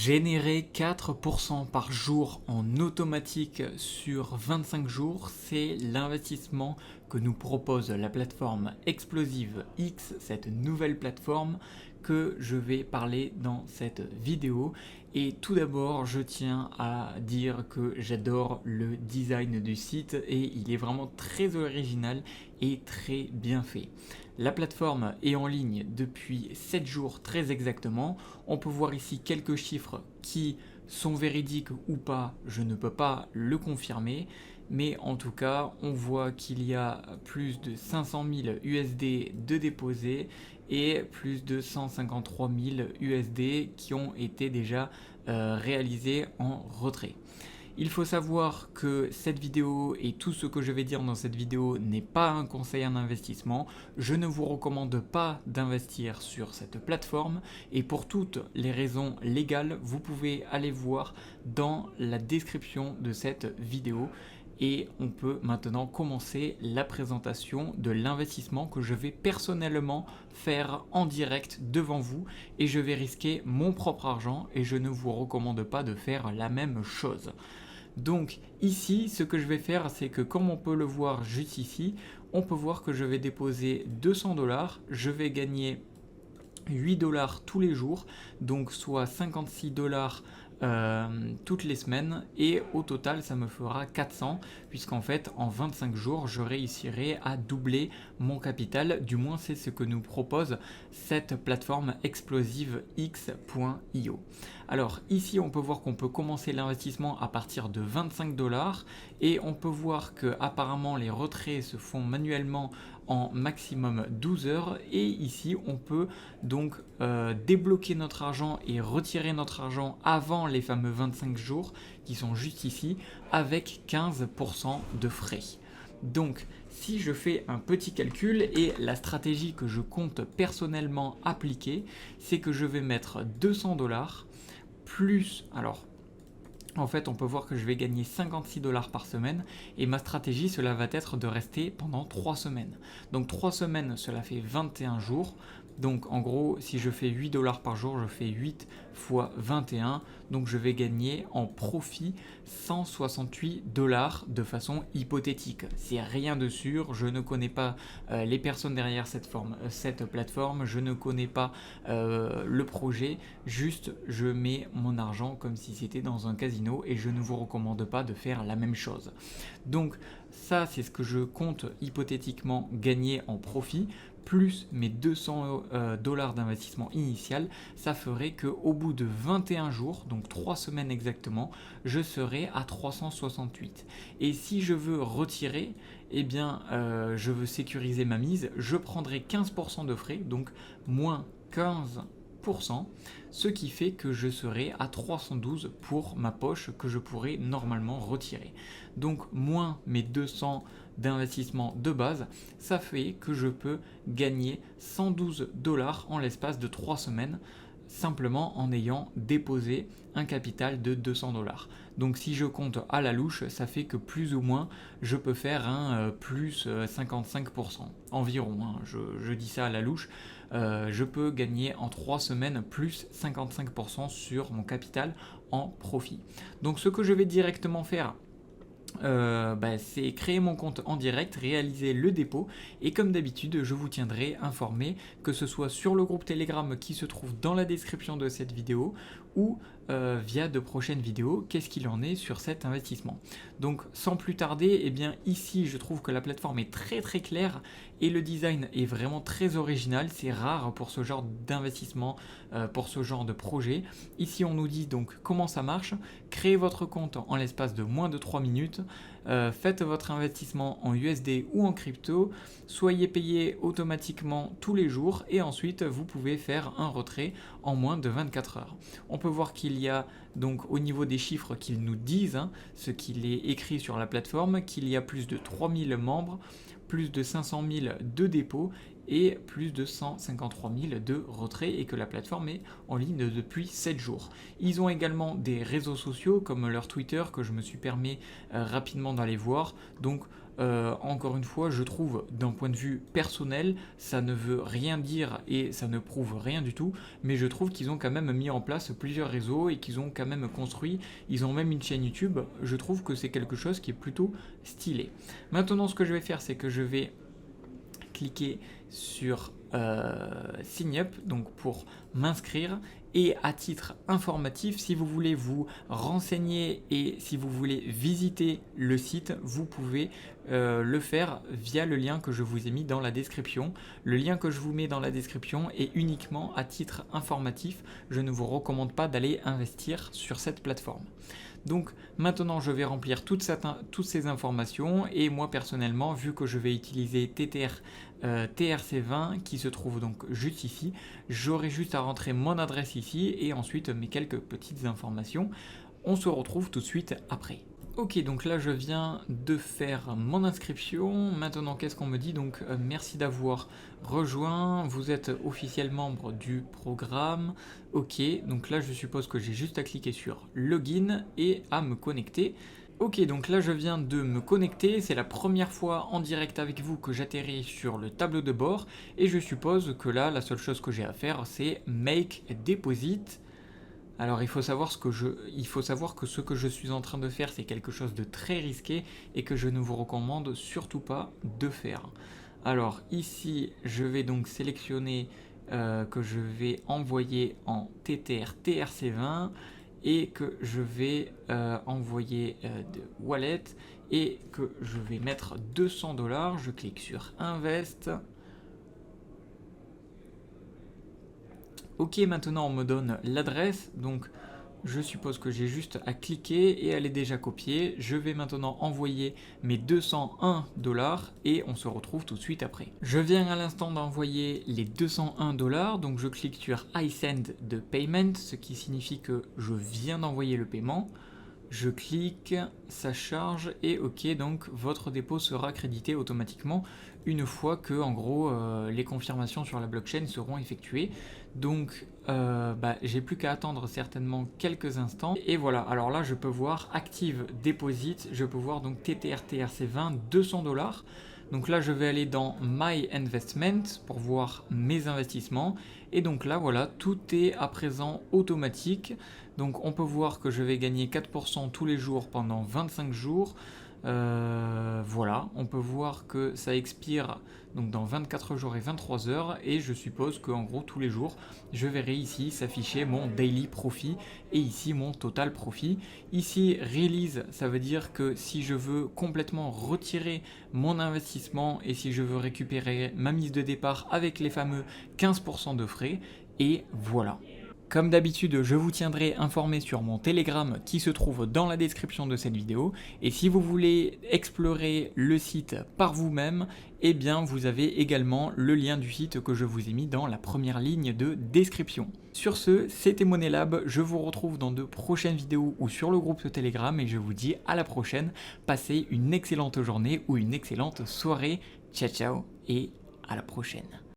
Générer 4% par jour en automatique sur 25 jours, c'est l'investissement que nous propose la plateforme Explosive X, cette nouvelle plateforme que je vais parler dans cette vidéo. Et tout d'abord, je tiens à dire que j'adore le design du site et il est vraiment très original et très bien fait. La plateforme est en ligne depuis 7 jours très exactement. On peut voir ici quelques chiffres qui sont véridiques ou pas, je ne peux pas le confirmer. Mais en tout cas, on voit qu'il y a plus de 500 000 USD de déposés et plus de 153 000 USD qui ont été déjà réalisés en retrait. Il faut savoir que cette vidéo et tout ce que je vais dire dans cette vidéo n'est pas un conseil en investissement. Je ne vous recommande pas d'investir sur cette plateforme et pour toutes les raisons légales, vous pouvez aller voir dans la description de cette vidéo. Et on peut maintenant commencer la présentation de l'investissement que je vais personnellement faire en direct devant vous et je vais risquer mon propre argent et je ne vous recommande pas de faire la même chose. Donc ici, ce que je vais faire, c'est que comme on peut le voir juste ici, on peut voir que je vais déposer 200 $, je vais gagner 8 $ tous les jours, donc soit 56 $ toutes les semaines et au total ça me fera 400 puisqu'en fait en 25 jours je réussirai à doubler mon capital, du moins c'est ce que nous propose cette plateforme explosivex.io. Alors ici on peut voir qu'on peut commencer l'investissement à partir de 25 $ et on peut voir que apparemment les retraits se font manuellement en maximum 12 heures et ici on peut donc débloquer notre argent et retirer notre argent avant les fameux 25 jours qui sont juste ici avec 15% de frais. Donc si je fais un petit calcul et la stratégie que je compte personnellement appliquer, c'est que je vais mettre 200 $ plus, alors en fait, on peut voir que je vais gagner 56 $ par semaine et ma stratégie, cela va être de rester pendant 3 semaines. Donc 3 semaines, cela fait 21 jours. Donc en gros, si je fais 8 $ par jour, je fais 8 fois 21. Donc je vais gagner en profit 168 $ de façon hypothétique. C'est rien de sûr, je ne connais pas les personnes derrière cette plateforme, je ne connais pas le projet, juste je mets mon argent comme si c'était dans un casino et je ne vous recommande pas de faire la même chose. Donc ça, c'est ce que je compte hypothétiquement gagner en profit, plus mes 200 $ d'investissement initial, ça ferait qu'au bout de 21 jours, donc 3 semaines exactement, je serai à 368. Et si je veux retirer, eh bien, je veux sécuriser ma mise, je prendrai 15% de frais, donc moins 15%, ce qui fait que je serai à 312 pour ma poche que je pourrais normalement retirer. Donc moins mes 200 d'investissement de base, ça fait que je peux gagner 112 $ en l'espace de 3 semaines simplement en ayant déposé un capital de 200 $. Donc si je compte à la louche, ça fait que plus ou moins je peux faire un plus 55% environ, hein, je dis ça à la louche, je peux gagner en 3 semaines plus 55% sur mon capital en profit. Donc ce que je vais directement faire, c'est créer mon compte en direct, réaliser le dépôt et comme d'habitude je vous tiendrai informé, que ce soit sur le groupe Telegram qui se trouve dans la description de cette vidéo ou via de prochaines vidéos, qu'est-ce qu'il en est sur cet investissement. Donc sans plus tarder, eh bien ici je trouve que la plateforme est très très claire et le design est vraiment très original, c'est rare pour ce genre d'investissement, pour ce genre de projet. Ici on nous dit donc comment ça marche, créez votre compte en l'espace de moins de 3 minutes, faites votre investissement en USD ou en crypto, soyez payé automatiquement tous les jours et ensuite vous pouvez faire un retrait en moins de 24 heures. On peut voir qu'il y a donc au niveau des chiffres qu'ils nous disent, hein, ce qu'il est écrit sur la plateforme, qu'il y a plus de 3000 membres, plus de 500 000 de dépôts et plus de 153 000 de retraits et que la plateforme est en ligne depuis 7 jours. Ils ont également des réseaux sociaux comme leur Twitter que je me suis permis rapidement d'aller voir. Donc encore une fois, je trouve d'un point de vue personnel, ça ne veut rien dire et ça ne prouve rien du tout, mais je trouve qu'ils ont quand même mis en place plusieurs réseaux et qu'ils ont quand même construit, ils ont même une chaîne YouTube. Je trouve que c'est quelque chose qui est plutôt stylé. Maintenant, ce que je vais faire, c'est que je vais cliquer sur Sign Up, donc pour m'inscrire. Et à titre informatif, si vous voulez vous renseigner et si vous voulez visiter le site, vous pouvez le faire via le lien que je vous ai mis dans la description. Le lien que je vous mets dans la description est uniquement à titre informatif. Je ne vous recommande pas d'aller investir sur cette plateforme. Donc maintenant je vais remplir toutes ces informations et moi personnellement, vu que je vais utiliser Tether TRC20 qui se trouve donc juste ici, j'aurai juste à rentrer mon adresse ici et ensuite mes quelques petites informations. On se retrouve tout de suite après. Ok, donc là je viens de faire mon inscription. Maintenant qu'est-ce qu'on me dit? Donc merci d'avoir rejoint, vous êtes officiel membre du programme. Ok, donc là je suppose que j'ai juste à cliquer sur Login et à me connecter. Ok, donc là je viens de me connecter, c'est la première fois en direct avec vous que j'atterris sur le tableau de bord et je suppose que là la seule chose que j'ai à faire c'est Make Deposit. Alors il faut savoir que ce que je suis en train de faire c'est quelque chose de très risqué et que je ne vous recommande surtout pas de faire. Alors ici je vais donc sélectionner que je vais envoyer en Tether TRC20 et que je vais envoyer de wallet et que je vais mettre 200 $. Je clique sur Invest. Ok, maintenant on me donne l'adresse, donc je suppose que j'ai juste à cliquer et elle est déjà copiée. Je vais maintenant envoyer mes 201 $ et on se retrouve tout de suite après. Je viens à l'instant d'envoyer les 201 $, donc je clique sur I send the payment, ce qui signifie que je viens d'envoyer le paiement. Je clique, ça charge et ok, donc votre dépôt sera crédité automatiquement une fois que en gros les confirmations sur la blockchain seront effectuées. Donc j'ai plus qu'à attendre certainement quelques instants et voilà. Alors là je peux voir Active Deposit, je peux voir donc TTRTRC20 200 $. Donc là je vais aller dans My Investment pour voir mes investissements et donc là voilà, tout est à présent automatique. Donc on peut voir que je vais gagner 4% tous les jours pendant 25 jours. Voilà, on peut voir que ça expire donc dans 24 jours et 23 heures et je suppose qu'en gros tous les jours je verrai ici s'afficher mon daily profit et ici mon total profit. Ici release, ça veut dire que si je veux complètement retirer mon investissement et si je veux récupérer ma mise de départ avec les fameux 15% de frais, et voilà. Comme d'habitude, je vous tiendrai informé sur mon Telegram qui se trouve dans la description de cette vidéo. Et si vous voulez explorer le site par vous-même, eh bien vous avez également le lien du site que je vous ai mis dans la première ligne de description. Sur ce, c'était Monelab, je vous retrouve dans de prochaines vidéos ou sur le groupe Telegram et je vous dis à la prochaine. Passez une excellente journée ou une excellente soirée. Ciao ciao et à la prochaine.